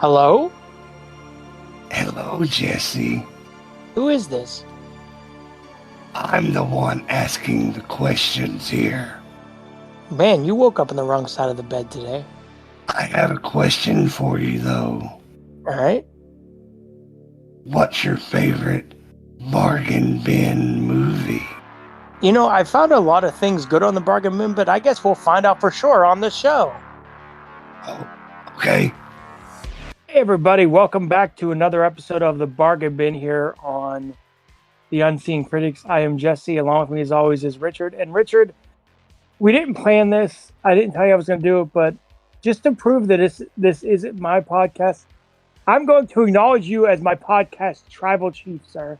Hello? Hello, Jesse. Who is this? I'm the one asking the questions here. Man, you woke up on the wrong side of the bed today. I have a question for you, though. Alright? What's your favorite bargain bin movie? You know, I found a lot of things good on the bargain bin, but I guess we'll find out for sure on the show. Oh, okay. Hey everybody, welcome back to another episode of the Bargain Bin here on the Unseen Critics. I am Jesse, along with me as always is Richard. And Richard, we didn't plan this. I didn't tell you I was going to do it, but just to prove that this isn't my podcast, I'm going to acknowledge you as my podcast tribal chief, sir.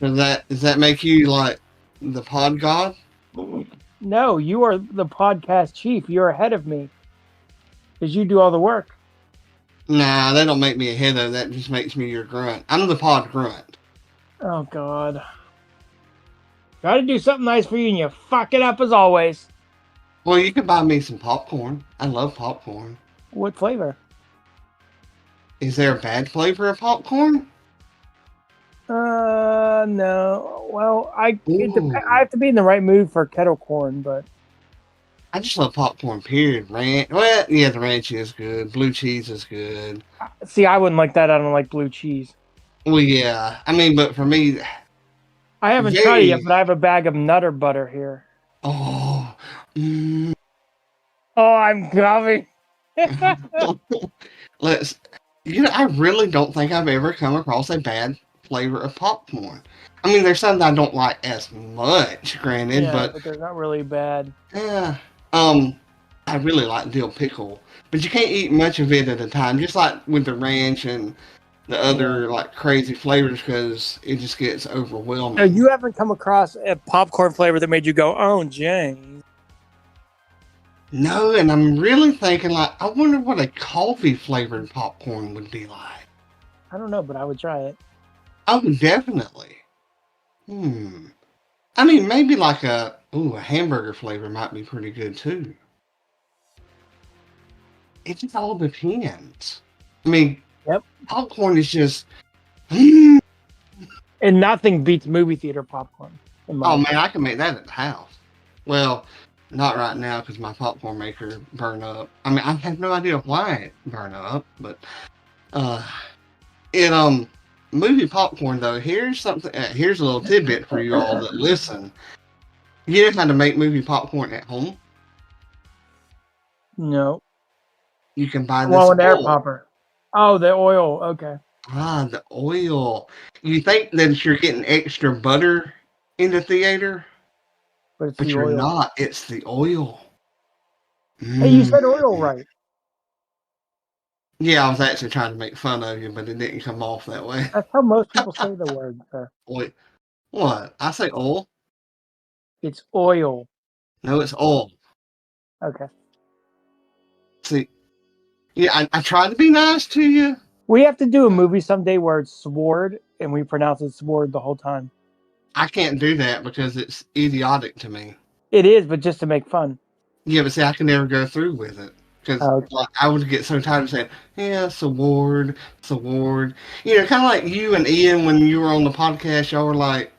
Does that make you like the pod god? No, you are the podcast chief. You're ahead of me because you do all the work. Nah, that don't make me a head of. That just makes me your grunt. I'm the pod grunt. Oh, God. Try to do something nice for you and you fuck it up as always. Well, you can buy me some popcorn. I love popcorn. What flavor? Is there a bad flavor of popcorn? No. Well, I have to be in the right mood for kettle corn, but I just love popcorn, period. Ranch. Well, yeah, the ranch is good. Blue cheese is good. see, I wouldn't like that. I don't like blue cheese. Well, yeah. I mean, but for me... I haven't tried it yet, but I have a bag of Nutter Butter here. Oh. Oh, I'm coming. I really don't think I've ever come across a bad flavor of popcorn. I mean, there's some that I don't like as much, granted, Yeah, but they're not really bad. yeah. I really like dill pickle, but you can't eat much of it at a time, just like with the ranch and the other like crazy flavors, because it just gets overwhelming. No, you haven't come across a popcorn flavor that made you go, "Oh, Jane." No, and I'm really thinking like, I wonder what a coffee flavored popcorn would be like. I don't know, but I would try it. Oh, definitely. I mean, maybe like a hamburger flavor might be pretty good too. It just all depends. I mean, popcorn is just. And nothing beats movie theater popcorn. Oh man, I can make that at the house. Well, not right now because my popcorn maker burned up. I mean, I have no idea why it burned up, but movie popcorn though. Here's something. Here's a little tidbit for you all that listen. You know how to make movie popcorn at home? No. You can buy this. Well, an air popper. Oh, the oil. Okay. Ah, the oil. You think that you're getting extra butter in the theater, but you're not. It's the oil. Hey, you said oil right. Yeah, I was actually trying to make fun of you, but it didn't come off that way. That's how most people say the word, sir. Wait, what? I say oil? It's oil. No, it's oil. Okay. See, yeah, I tried to be nice to you. We have to do a movie someday where it's sword, and we pronounce it sword the whole time. I can't do that because it's idiotic to me. It is, but just to make fun. Yeah, but see, I can never go through with it. Because I would get so tired of saying, yeah, sword. You know, kind of like you and Ian when you were on the podcast, y'all were like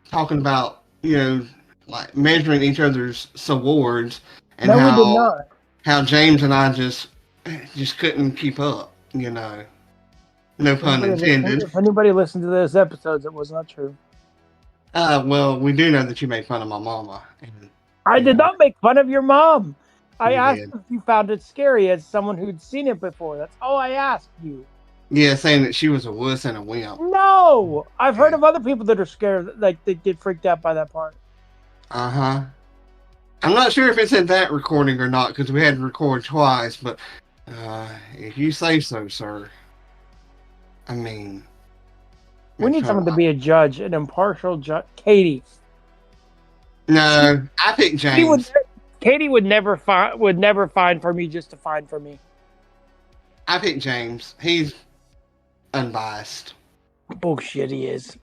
talking about, you know, like measuring each other's swords and we did not. How James and I just couldn't keep up, you know. No pun intended. If anybody listened to those episodes, it was not true. Well, we do know that you made fun of my mama. I did not make fun of your mom. I asked if you found it scary as someone who'd seen it before. That's all I asked you. Yeah, saying that she was a wuss and a wimp. No! I've heard of other people that are scared, like they get freaked out by that part. Uh-huh. I'm not sure if it's in that recording or not, because we had to record twice, but if you say so, sir. I mean... We need someone to be a judge, an impartial judge. Katie. No, I picked James. Katie would never find for me just to find for me. I picked James. He's unbiased. Bullshit, he is.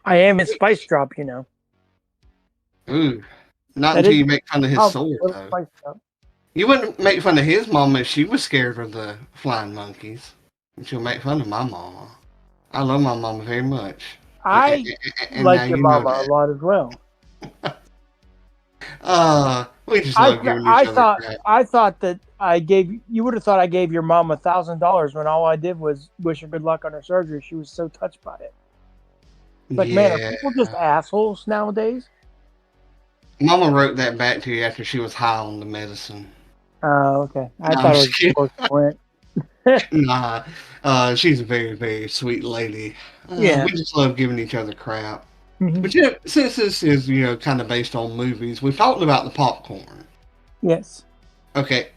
I am his spice drop, you know. Ooh. Not until you make fun of his sword, though. You wouldn't make fun of his mama if she was scared of the flying monkeys. She'll make fun of my mama. I love my mama very much. I And now like your you know mama a that. lot as well. We just love giving each other crap. I thought that you would have thought I gave your mom $1,000 when all I did was wish her good luck on her surgery. She was so touched by it. But man, are people just assholes nowadays? Mama wrote that back to you after she was high on the medicine. Oh, okay. I thought it was close. Nah, she's a very, very sweet lady. Yeah. We just love giving each other crap. Mm-hmm. But yeah, since this is, kind of based on movies, we've talked about the popcorn. Yes. Okay.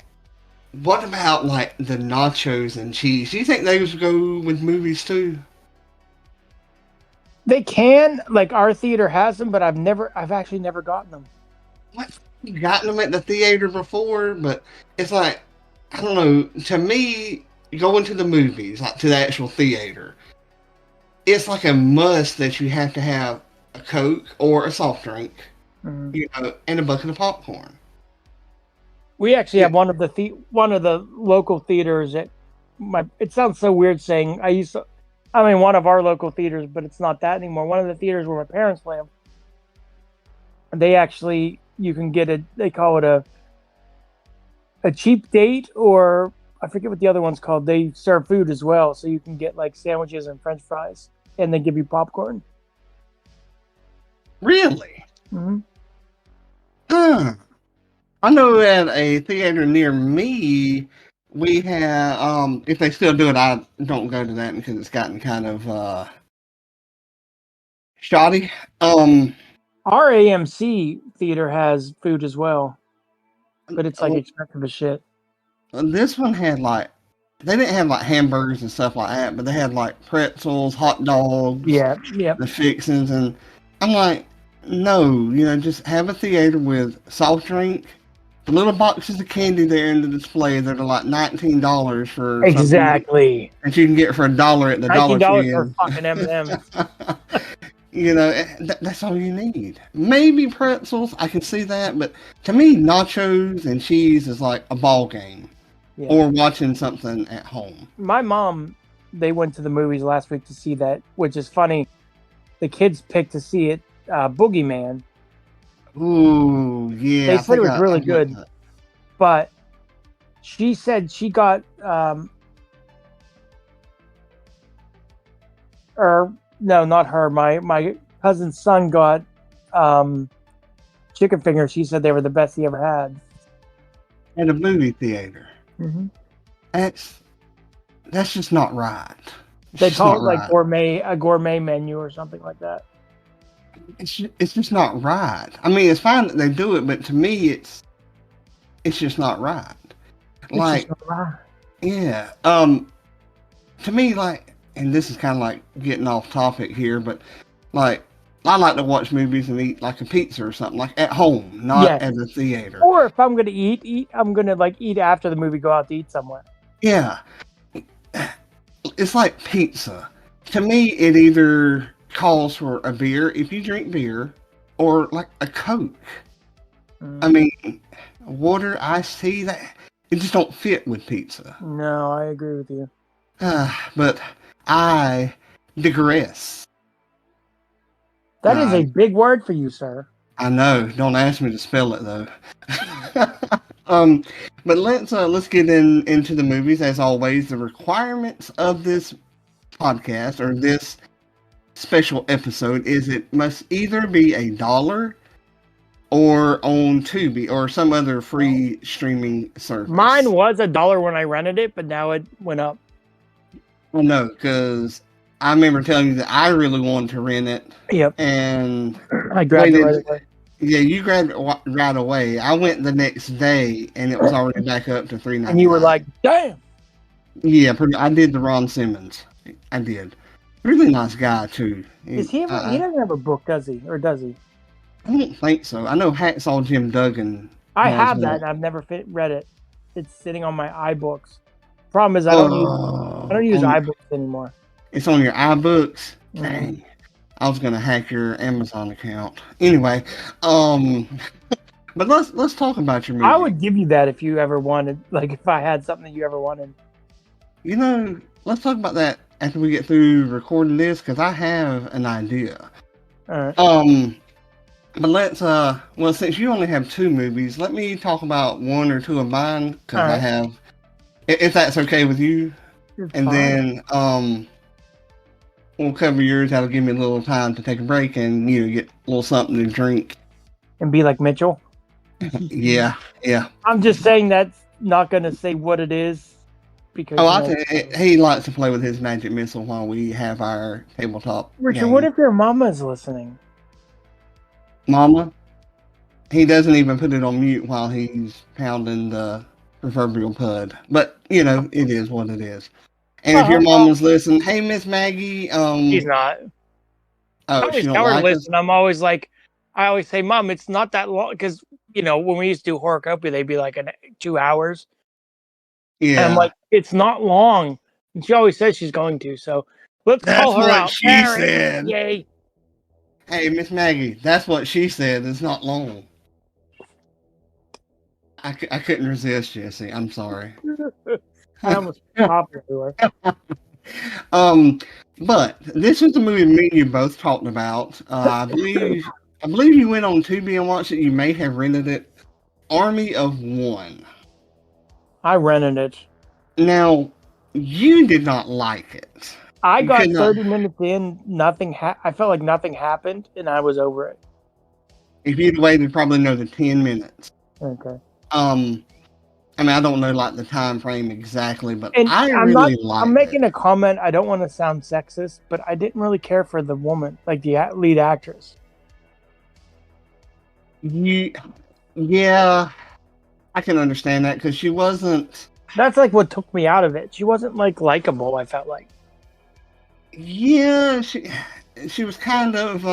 What about, like, the nachos and cheese? Do you think those go with movies, too? They can. Like, our theater has them, but I've actually never gotten them. What? You've gotten them at the theater before, but it's like, I don't know, to me, going to the movies, like to the actual theater, it's like a must that you have to have a Coke or a soft drink, and a bucket of popcorn. We actually have one of the local theaters at it sounds so weird saying one of our local theaters, but it's not that anymore. One of the theaters where my parents live, they actually, you can get they call it a cheap date, or I forget what the other one's called. They serve food as well, so you can get like sandwiches and French fries, and they give you popcorn. Really? Mm-hmm. I know at a theater near me, we have, if they still do it, I don't go to that because it's gotten kind of shoddy. Our AMC theater has food as well, but it's like expensive as shit. This one had they didn't have like hamburgers and stuff like that, but they had like pretzels, hot dogs, the fixings, and I'm like, no, just have a theater with soft drink, the little boxes of candy there in the display that are like $19 for exactly that you can get for $1 at the Dollar Tree. $19 for fucking M&M's. That's all you need. Maybe pretzels, I can see that, but to me, nachos and cheese is like a ball game, or watching something at home. My mom, they went to the movies last week to see that, which is funny. The kids picked to see it, Boogeyman. Ooh, yeah. They said it was really good, but she said she got, no, not her. My cousin's son got chicken fingers. She said they were the best he ever had. At a movie theater. Mm-hmm. That's just not right. They call it like a gourmet menu or something like that. It's just not right. I mean, it's fine that they do it, but to me, it's just not right. Like, just not right. Yeah. To me, like, and this is kind of like getting off topic here, but like, I like to watch movies and eat like a pizza or something, like at home, not at the theater. Or if I'm gonna eat, I'm gonna like eat after the movie, go out to eat somewhere. Yeah. It's like pizza. To me, it either calls for a beer, if you drink beer, or like a Coke. I mean, water, iced tea, it just don't fit with pizza. No, I agree with you. But I digress. That is a big word for you, sir. I know. Don't ask me to spell it though. But let's get into the movies. As always, the requirements of this podcast or this special episode is it must either be $1 or on Tubi or some other free streaming service. Mine was $1 when I rented it, but now it went up. Well, no, because I remember telling you that I really wanted to rent it. Yep. And I grabbed it right away. Yeah, you grabbed it right away. I went the next day, and it was already back up to $3.99. And you were like, damn. Yeah, I did the Ron Simmons. I did. Really nice guy, too. Is he ever, he doesn't have a book, does he? Or does he? I don't think so. I know Hacksaw Jim Duggan. I have that, and I've never read it. It's sitting on my iBooks. Problem is, I don't use iBooks anymore. It's on your iBooks? Dang. I was going to hack your Amazon account. Anyway, But let's talk about your movie. I would give you that if you ever wanted, like if I had something that you ever wanted. You know, let's talk about that after we get through recording this, because I have an idea. All right. But let's well, since you only have 2 movies, let me talk about 1 or 2 of mine, because I have, if that's okay with you. And then we'll cover yours. That'll give me a little time to take a break and get a little something to drink and be like Mitchell. Yeah. I'm just saying that's not going to say what it is because he likes to play with his magic missile while we have our tabletop. Richard, game. what if your mama's listening? Mama? He doesn't even put it on mute while he's pounding the proverbial pud. But it is what it is. And if your mama's listening, hey Miss Maggie, she's not. Oh, she don't like us? I'm always like, I always say, Mom, it's not that long, because when we used to do Horocopia, they'd be like 2 hours. Yeah, and I'm like, it's not long. And she always says she's going to. So let's call her out. She said. Yay! Hey, Miss Maggie, that's what she said. It's not long. I couldn't resist, Jesse. I'm sorry. I almost popped everywhere. But this is the movie me and you both talked about. I believe you went on Tubi and watched it. You may have rented it. Army of One. I rented it. Now, you did not like it. I got 30 minutes in. I felt like nothing happened, and I was over it. If you'd waited probably another 10 minutes. Okay. I mean, I don't know like the time frame exactly, but I really liked it. I'm making a comment. I don't want to sound sexist, but I didn't really care for the woman, like the lead actress. Yeah, I can understand that because she wasn't. That's like what took me out of it. She wasn't like likable. I felt like. Yeah, she was kind of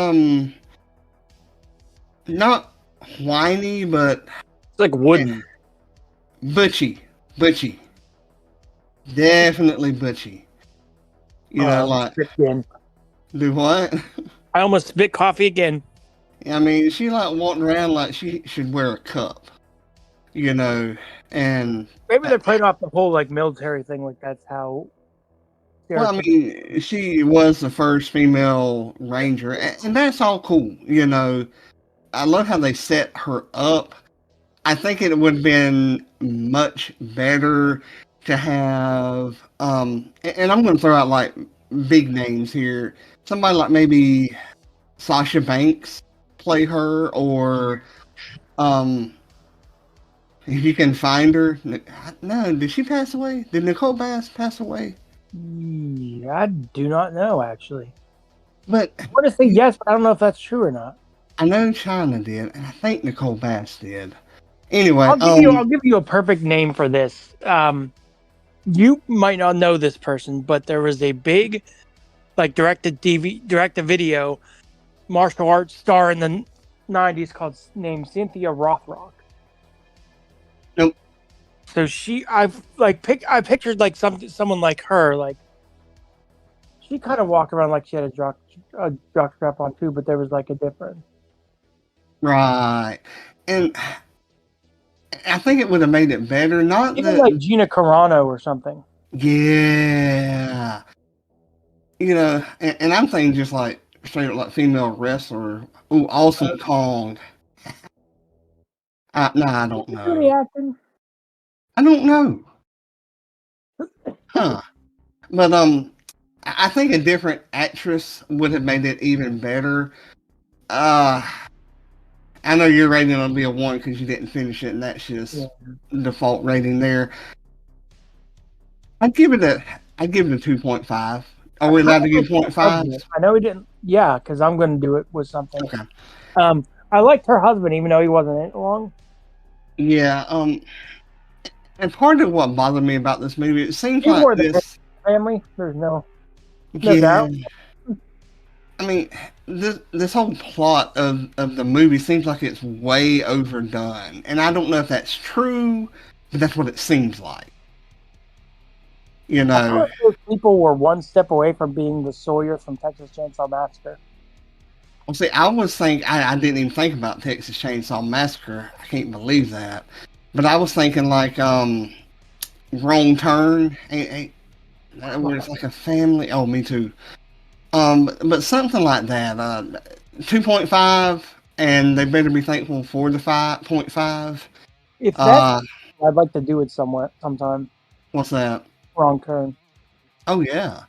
not whiny, but it's like wooden. Butchy, definitely butchy. Like do what? I almost spit coffee again. I mean, she like walking around like she should wear a cup, and maybe they're playing off the whole like military thing. Like that's how. Well, I mean, she was the first female ranger, and that's all cool. I love how they set her up. I think it would have been much better to have, and I'm going to throw out like big names here. Somebody like maybe Sasha Banks play her, or if you can find her. No, did she pass away? Did Nicole Bass pass away? I do not know actually. But I want to say yes, but I don't know if that's true or not. I know China did, and I think Nicole Bass did. Anyway, I'll give you a perfect name for this. You might not know this person, but there was a big, like direct-to-video martial arts star in the 90s named Cynthia Rothrock. Nope. So I pictured like someone like her, like she kind of walked around like she had a jock strap on too, but there was like a difference. Right, and I think it would have made it better. Not even like Gina Carano or something. Yeah, and I'm thinking just like straight up like female wrestler. Ooh, Awesome Kong. I don't know. I don't know. Huh? But I think a different actress would have made it even better. I know your rating will be a 1 because you didn't finish it, and that's just default rating there. I'd give it a 2.5. Are we allowed to give 0.5? I know we didn't. Yeah, because I'm going to do it with something. Okay. I liked her husband, even though he wasn't in it long. Yeah. And part of what bothered me about this movie, it seems like this family. There's no doubt. I mean, this whole plot of the movie seems like it's way overdone, and I don't know if that's true, but that's what it seems like. I feel like those people were one step away from being the Sawyer from Texas Chainsaw Massacre. Well, see, I didn't even think about Texas Chainsaw Massacre. I can't believe that. But I was thinking like Wrong Turn, where it's like a family. Oh, me too. But something like that. 2.5, and they better be thankful for the 5.5. If that's, I'd like to do it sometime. What's that? Wrong Turn. Oh yeah.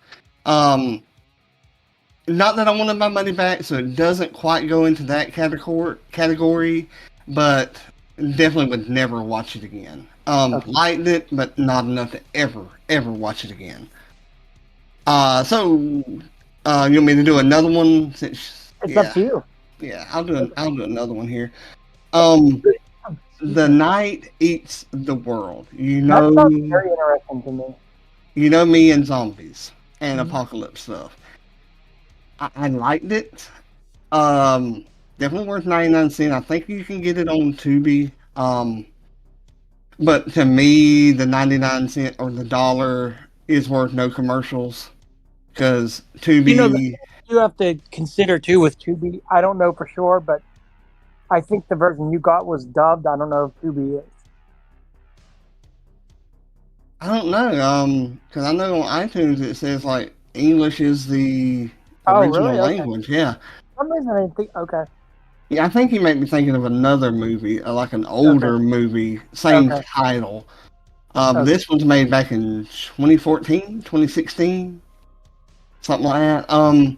Not that I wanted my money back, so it doesn't quite go into that category, but definitely would never watch it again. Okay. Liked it, but not enough to ever watch it again. So you want me to do another one? It's up to you. Yeah, I'll do another one here. The Night Eats the World. That sounds very interesting to me. You know me and zombies and apocalypse stuff. I liked it. Definitely worth 99 cents. I think you can get it on Tubi. But to me, the 99 cent or the $1 is worth no commercials. Because Tubi... you have to consider, too, with Tubi. I don't know for sure, but I think the version you got was dubbed. I don't know if Tubi is. I don't know. Because I know on iTunes it says, like, English is the original language. Okay. Yeah. For some reason I didn't think... Okay. Yeah, I think you might be thinking of another movie, like an older movie, same title. This was made back in 2014, 2016, something like that.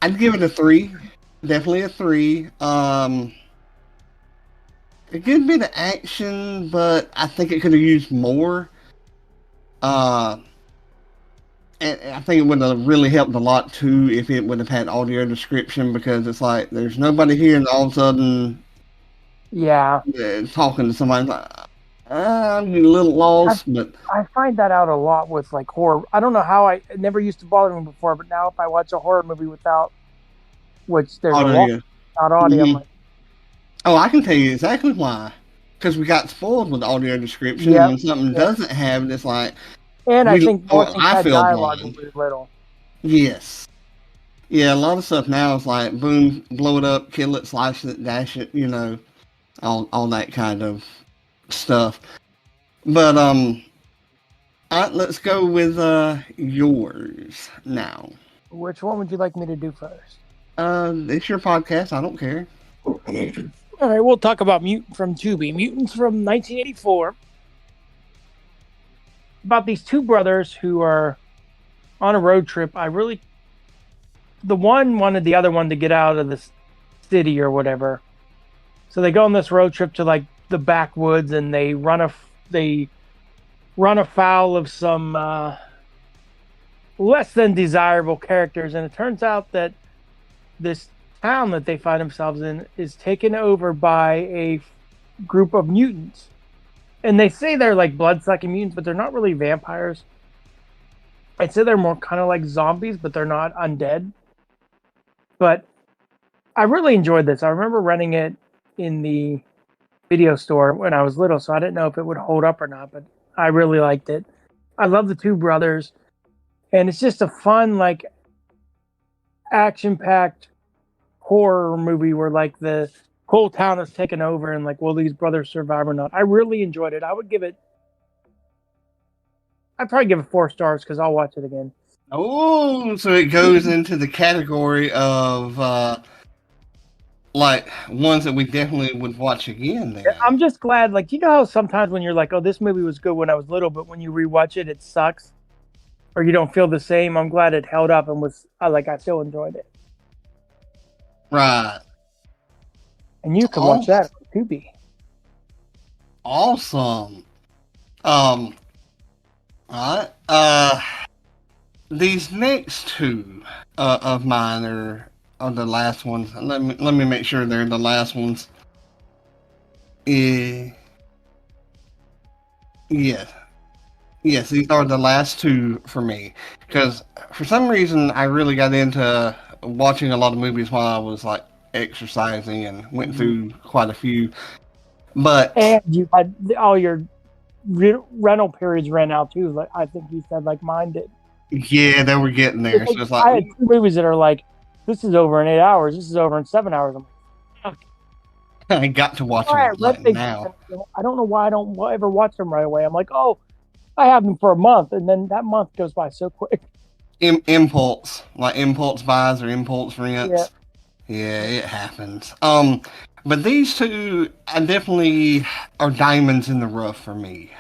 I'd give it a 3, definitely a 3. A good bit of action, but I think it could have used more. And I think it would have really helped a lot too if it would have had audio description, because it's like there's nobody here and all of a sudden, talking to somebody like, I'm a little lost. But I find that out a lot with like horror. I don't know how it never used to bother me before, but now if I watch a horror movie without, which there's audio, I'm like, I can tell you exactly why. Because we got spoiled with audio description, and when something doesn't have it, it's like. And I think more things had dialogue when we were little. Yes. Yeah, a lot of stuff now is like, boom, blow it up, kill it, slice it, dash it, all that kind of stuff. But, let's go with yours now. Which one would you like me to do first? It's your podcast. I don't care. All right, we'll talk about Mutant from Tubi. Mutant's from 1984. About these two brothers who are on a road trip. The one wanted the other one to get out of the city or whatever. So they go on this road trip to like the backwoods, and they run afoul of some less than desirable characters. And it turns out that this town that they find themselves in is taken over by a group of mutants. And they say they're like blood-sucking mutants, but they're not really vampires. I'd say they're more kind of like zombies, but they're not undead. But I really enjoyed this. I remember renting it in the video store when I was little, so I didn't know if it would hold up or not, but I really liked it. I love the two brothers. And it's just a fun, like, action-packed horror movie where, like, the whole town is taken over, and like, will these brothers survive or not? I really enjoyed it. I'd probably give it 4 stars because I'll watch it again. Oh, so it goes into the category of like ones that we definitely would watch again. Then I'm just glad, like, how sometimes when you're like, oh, this movie was good when I was little, but when you rewatch it, it sucks, or you don't feel the same. I'm glad it held up and I still enjoyed it. Right. And you can watch that on Tubi. Awesome. All right. These next two of mine are the last ones. Let me make sure they're the last ones. Yes, these are the last two for me. Because for some reason, I really got into watching a lot of movies while I was like exercising and went through quite a few. And you had all your rental periods ran out too. Like I think you said, like mine did. Yeah, they were getting there. So it's like, I had 2 movies that are like this is over in 8 hours. This is over in 7 hours. I'm like, fuck. I got to watch All right, them like now. I don't know why I don't ever watch them right away. I'm like, oh, I have them for a month, and then that month goes by so quick. Impulse buys or impulse rents. Yeah, it happens. But these two, I definitely are diamonds in the rough for me.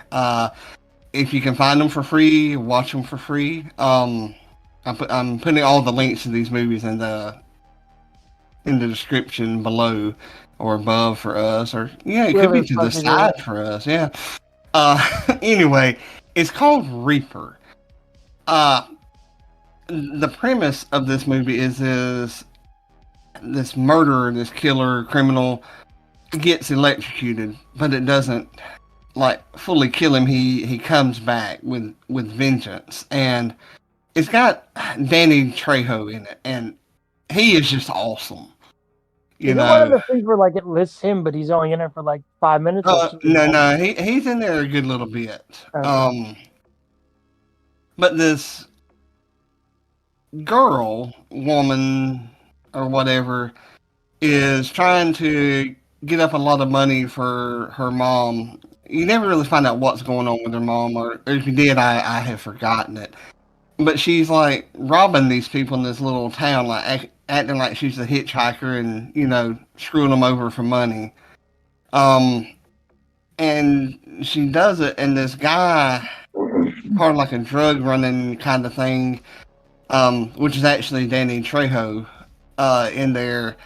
If you can find them for free, watch them for free. I'm putting all the links to these movies in the description below or above for us, or it could be to the side for us. Yeah. Anyway, it's called Reaper. The premise of this movie is this murderer, this killer, criminal gets electrocuted, but it doesn't fully kill him. He comes back with vengeance, and it's got Danny Trejo in it, and he is just awesome. Is it one of the things where it lists him, but he's only in it for 5 minutes? No, he's in there a good little bit. Okay. But this woman, or whatever, is trying to get up a lot of money for her mom. You never really find out what's going on with her mom, or if you did, I have forgotten it. But she's robbing these people in this little town, acting like she's a hitchhiker and, screwing them over for money. And she does it, and this guy, part of a drug running kind of thing, which is actually Danny Trejo, in there,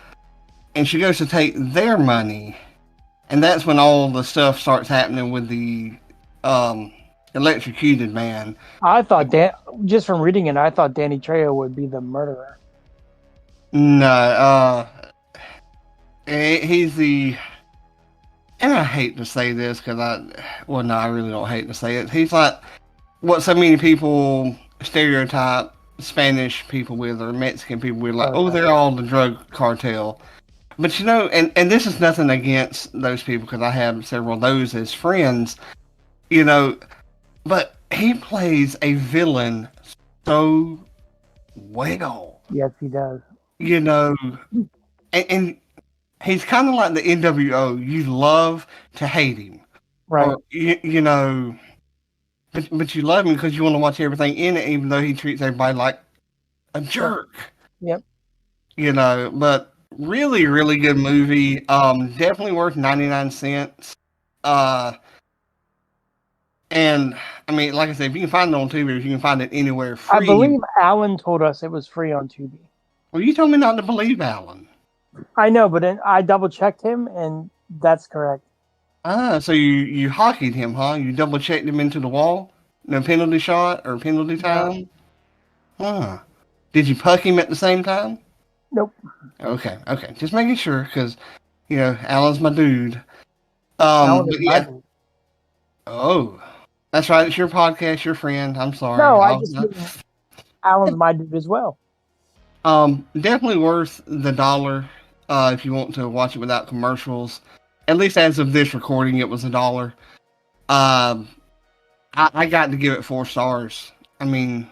and she goes to take their money, and that's when all the stuff starts happening with the electrocuted man. I thought just from reading it, I thought Danny Trejo would be the murderer. No, he's the, and I hate to say this because I really don't hate to say it. He's what so many people stereotype Spanish people with, or Mexican people with, they're all the drug cartel. But and this is nothing against those people, because I have several of those as friends, but he plays a villain so well. Yes, he does. And he's kind of like the NWO. You love to hate him. Right. Or, but you love him because you want to watch everything in it, even though he treats everybody like a jerk. Yep. But really, really good movie. Definitely worth 99 cents. And I mean, like I said, if you can find it on Tubi, if you can find it anywhere free. I believe Alan told us it was free on Tubi. Well, you told me not to believe Alan. I know, but I double checked him, and that's correct. So you hockeyed him, huh? You double checked him into the wall? No penalty shot or penalty time? Huh. Did you puck him at the same time? Nope. Okay. Just making sure, because, Alan's my dude. Alan is my dude. Oh, that's right. It's your podcast, your friend. I'm sorry. No, Alan's my dude as well. Definitely worth the $1 if you want to watch it without commercials. At least as of this recording, it was $1. I got to give it 4 stars. I mean,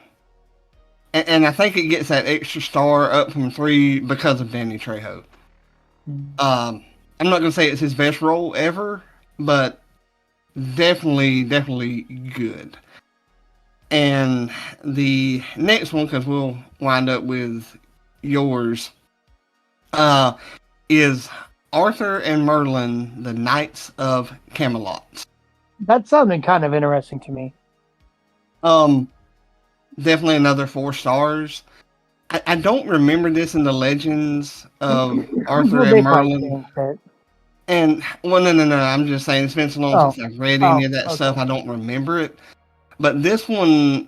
and I think it gets that extra star up from 3 because of Danny Trejo. I'm not gonna say it's his best role ever, but definitely good. And the next one, because we'll wind up with yours, is Arthur and Merlin, the Knights of Camelot. That sounded kind of interesting to me. Definitely another 4 stars. I don't remember this in the legends of Arthur and Merlin. And, well, no. I'm just saying, it's been so long since I've read any of that stuff, I don't remember it. But this one,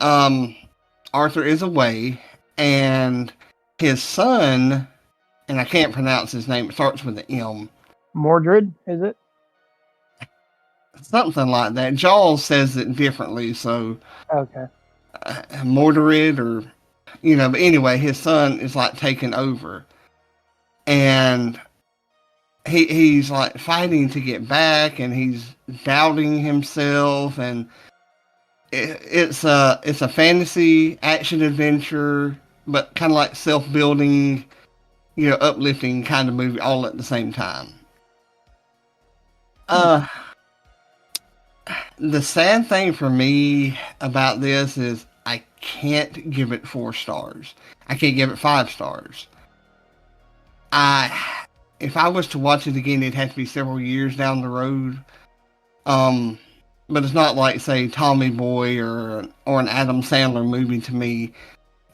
Arthur is away, and his son, and I can't pronounce his name, it starts with an M. Mordred, is it? Something like that. Jaws says it differently, so... Okay. Mordred, or... but anyway, his son is, taking over. And... He's fighting to get back, and he's doubting himself, and it's a fantasy action adventure, but kind of self-building uplifting kind of movie all at the same time. The sad thing for me about this is I can't give it 4 stars. I can't give it 5 stars. If I was to watch it again, it'd have to be several years down the road. But it's not like, say, Tommy Boy or an Adam Sandler movie to me.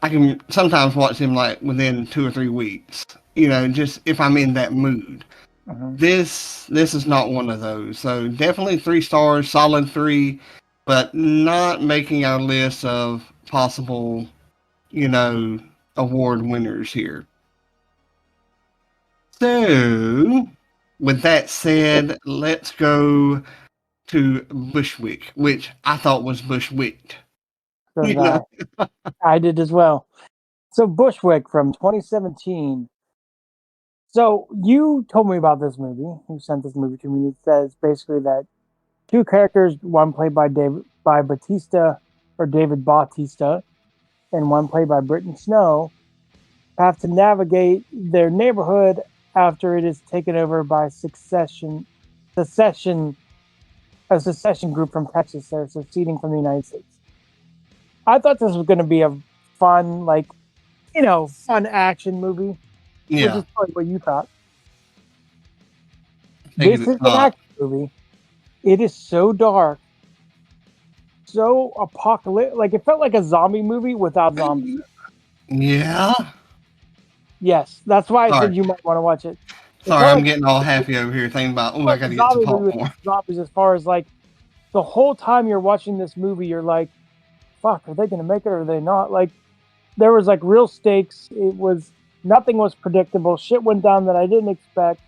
I can sometimes watch them like within 2 or 3 weeks. Just if I'm in that mood. This is not one of those. So definitely 3 stars, solid 3, but not making our list of possible, award winners here. So, with that said, let's go to Bushwick, which I thought was Bushwicked. So I did as well. So Bushwick from 2017. So you told me about this movie. You sent this movie to me. It says basically that 2 characters, one played by David Bautista, and one played by Britton Snow, have to navigate their neighborhood after it is taken over by a secession group from Texas. They're seceding from the United States. I thought this was going to be a fun, fun action movie. Yeah. Which is probably what you thought. This is an action movie. It is so dark, so apocalyptic. Like, it felt like a zombie movie without zombies. Yeah. Yes, that's why I said you might want to watch it. Sorry, I'm getting all happy over here thinking about, I gotta get some popcorn. Zombies, as far as like the whole time you're watching this movie, you're like, fuck, are they going to make it or are they not? Like, there was like real stakes. Nothing was predictable. Shit went down that I didn't expect.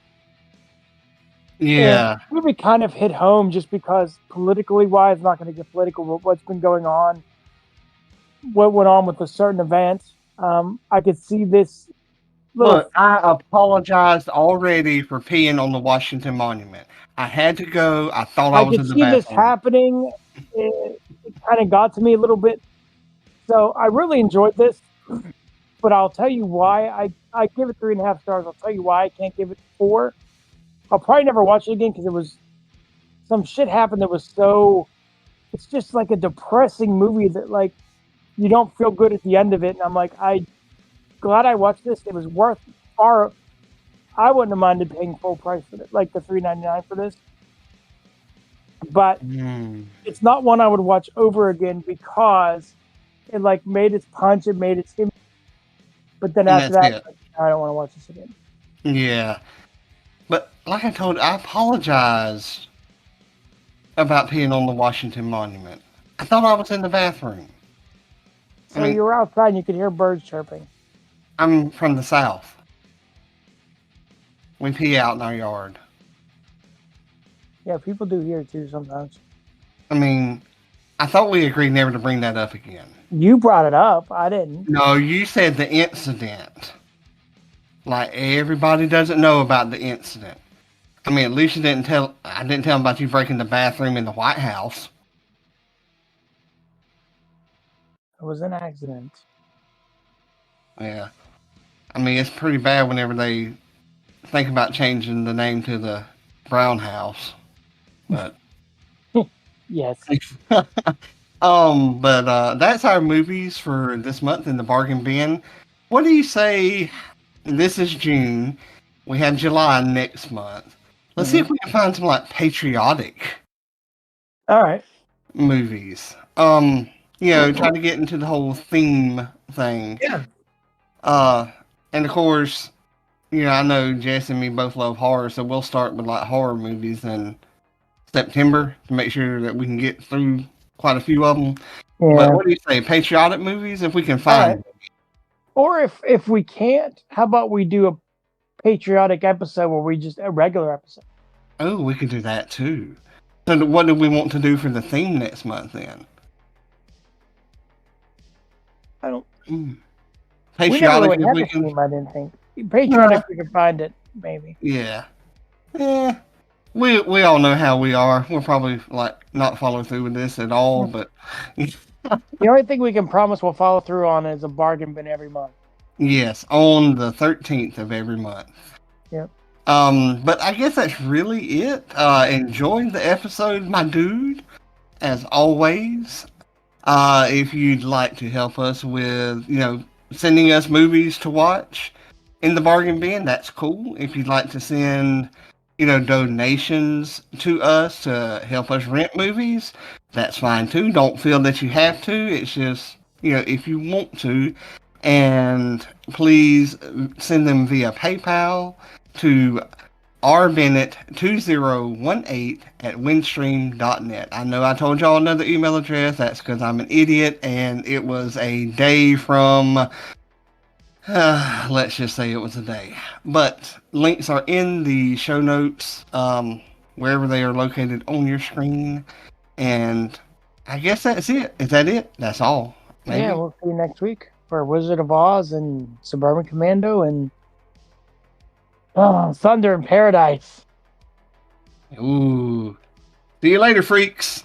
Yeah. And the movie kind of hit home just because politically wise, not going to get political, but what's been going on, what went on with a certain event. I could see this. Look, I apologized already for peeing on the Washington Monument. I had to go. I thought I was in the bathroom. I could see this happening. It kind of got to me a little bit. So I really enjoyed this. But I'll tell you why I give it 3.5 stars. I'll tell you why I can't give it 4. I'll probably never watch it again because it was some shit happened that was so. It's just like a depressing movie that like you don't feel good at the end of it. And I'm like, glad I watched this. It was worth far. I wouldn't have minded paying full price for it, like the $3.99 for this. But it's not one I would watch over again because it like made its punch. It made its. But then after that, I don't want to watch this again. Yeah. But like I told you, I apologized about peeing on the Washington Monument. I thought I was in the bathroom. So you were outside and you could hear birds chirping. I'm from the South. We pee out in our yard. Yeah, people do here too sometimes. I mean, I thought we agreed never to bring that up again. You brought it up. I didn't. No, you said the incident. Like, everybody doesn't know about the incident. I mean, at least I didn't tell them about you breaking the bathroom in the White House. It was an accident. Yeah. I mean, it's pretty bad whenever they think about changing the name to the Brown House. But yes. But that's our movies for this month in the bargain bin. What do you say? This is June. We have July next month. Let's see if we can find some like patriotic. All right. Movies. Try to get into the whole theme thing. Yeah. And of course, I know Jess and me both love horror, so we'll start with like horror movies in September to make sure that we can get through quite a few of them. Yeah. But what do you say? Patriotic movies, if we can find them. Or if we can't, how about we do a patriotic episode where we just a regular episode? Oh, we could do that too. So what do we want to do for the theme next month then? I don't. Patriotic, we never really had a theme, I didn't think. Patriotic, we can find it maybe. Yeah. Yeah. We all know how we are. We'll probably like not follow through with this at all, but the only thing we can promise we'll follow through on is a bargain bin every month. Yes, on the 13th of every month. Yep. But I guess that's really it. Enjoy the episode, my dude, as always. If you'd like to help us with, sending us movies to watch in the bargain bin, that's cool. If you'd like to send, donations to us to help us rent movies, that's fine too. Don't feel that you have to. It's just, if you want to. And please send them via PayPal to rbennett2018@windstream.net. I know I told y'all another email address. That's because I'm an idiot, and it was a day from, let's just say it was a day. But links are in the show notes, wherever they are located on your screen. And I guess that's it. Is that it? That's all. Maybe? Yeah, we'll see you next week for Wizard of Oz and Suburban Commando and Thunder in Paradise. Ooh. See you later, freaks.